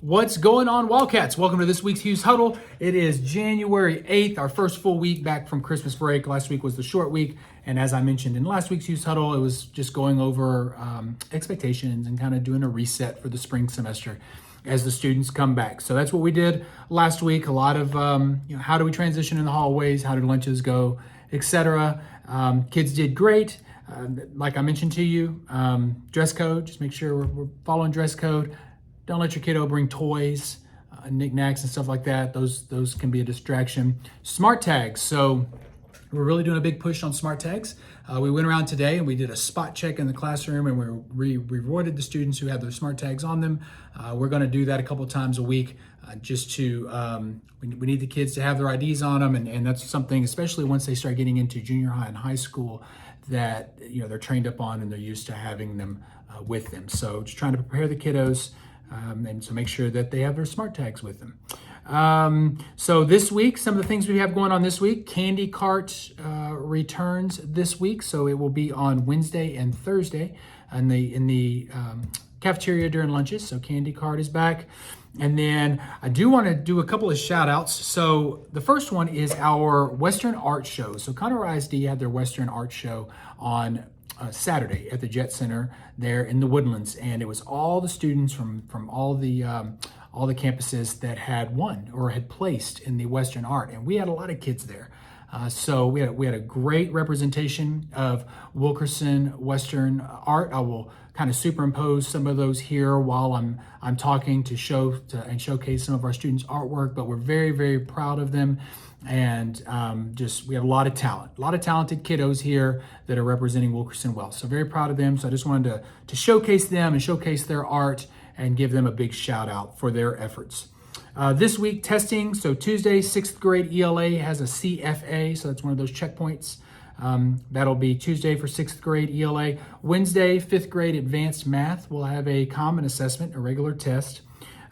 What's going on, Wildcats? Welcome to this week's Hughes Huddle. It is January 8th, our first full week back from Christmas break. Last week was the short week, and as I mentioned in last week's Hughes Huddle, it was just going over expectations and kind of doing a reset for the spring semester as the students come back. So that's what we did last week. A lot of how do we transition in the hallways, how did lunches go, etc. Kids did great. Like I mentioned to you, dress code, just make sure we're following dress code. Don't let your kiddo bring toys, knickknacks and stuff like that. Those can be a distraction. Smart tags. So we're really doing a big push on smart tags. We went around today and we did a spot check in the classroom, and we rewarded the students who had their smart tags on them. We're going to do that a couple times a week just to, we need the kids to have their IDs on them. And that's something, especially once they start getting into junior high and high school, that they're trained up on and they're used to having them with them. So just trying to prepare the kiddos. And so make sure that they have their smart tags with them. So this week, some of the things we have going on this week, candy cart returns this week. So it will be on Wednesday and Thursday in the cafeteria during lunches. So candy cart is back. And then I do want to do a couple of shout outs. So the first one is our Western Art Show. So Conroe ISD had their Western Art Show on Saturday at the Jet Center there in the Woodlands, and it was all the students from all the campuses that had won or had placed in the Western Art, and we had a lot of kids there. So we had a great representation of Wilkerson Western Art. I will kind of superimpose some of those here while I'm talking to showcase some of our students' artwork, but we're very, very proud of them. And we have a lot of talented kiddos here that are representing Wilkerson well. So very proud of them. So I just wanted to showcase them and showcase their art and give them a big shout out for their efforts. This week, testing. So Tuesday, 6th grade ELA has a CFA. So that's one of those checkpoints. That'll be Tuesday for 6th grade ELA. Wednesday, 5th grade advanced math will have a common assessment, a regular test.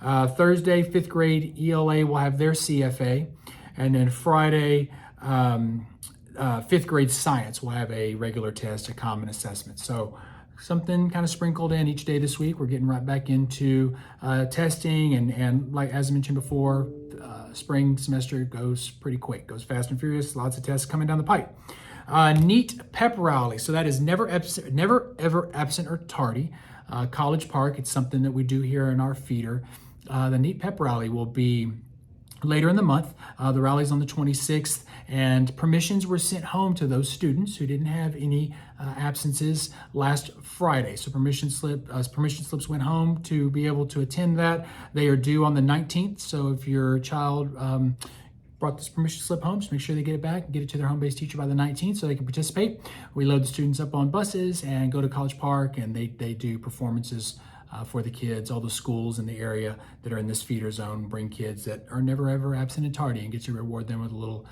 Thursday, 5th grade ELA will have their CFA. And then Friday, 5th grade science will have a regular test, a common assessment. So something kind of sprinkled in each day this week. We're getting right back into testing. And like as I mentioned before, spring semester goes pretty quick, goes fast and furious. Lots of tests coming down the pipe. Neat pep rally. So that is never ever absent or tardy. College Park, it's something that we do here in our feeder. The Neat pep rally will be later in the month. The rally's on the 26th, and permissions were sent home to those students who didn't have any absences last Friday. So permission slips went home to be able to attend that. They are due on the 19th. So if your child brought this permission slip home, just make sure they get it back and get it to their home-based teacher by the 19th so they can participate. We load the students up on buses and go to College Park, and they do performances for the kids. All the schools in the area that are in this feeder zone bring kids that are never ever absent and tardy and get to reward them with a little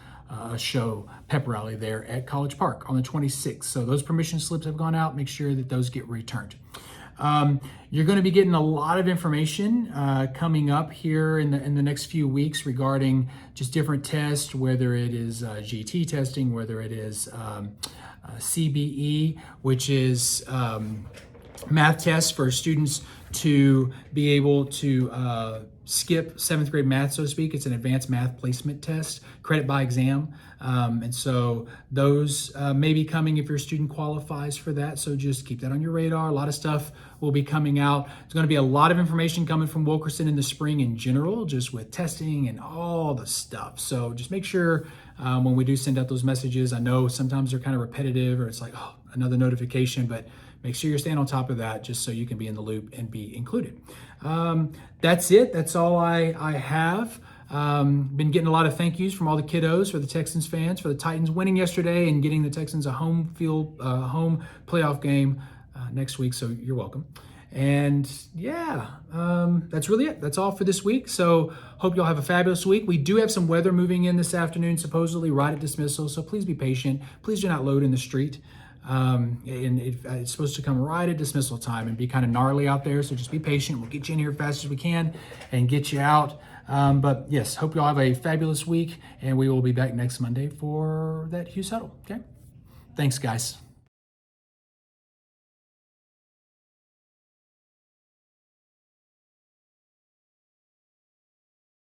show pep rally there at College Park on the 26th. So those permission slips have gone out. Make sure that those get returned. You're going to be getting a lot of information coming up here in the next few weeks regarding just different tests, whether it is GT testing, whether it is CBE, which is math tests for students to be able to skip 7th grade math, so to speak. It's an advanced math placement test, credit by exam. And so those may be coming if your student qualifies for that. So just keep that on your radar. A lot of stuff will be coming out. There's going to be a lot of information coming from Wilkerson in the spring in general, just with testing and all the stuff. So just make sure when we do send out those messages, I know sometimes they're kind of repetitive or it's like, oh, another notification, but make sure you're staying on top of that just so you can be in the loop and be included. That's it. That's all I have. Been getting a lot of thank yous from all the kiddos, for the Texans fans, for the Titans winning yesterday and getting the Texans a home playoff game next week. So you're welcome. And yeah, that's really it. That's all for this week. So hope y'all have a fabulous week. We do have some weather moving in this afternoon, supposedly right at dismissal. So please be patient. Please do not load in the street. And it's supposed to come right at dismissal time and be kind of gnarly out there. So just be patient. We'll get you in here as fast as we can and get you out. But yes, hope you all have a fabulous week, and we will be back next Monday for that Hughes Huddle. Okay. Thanks, guys.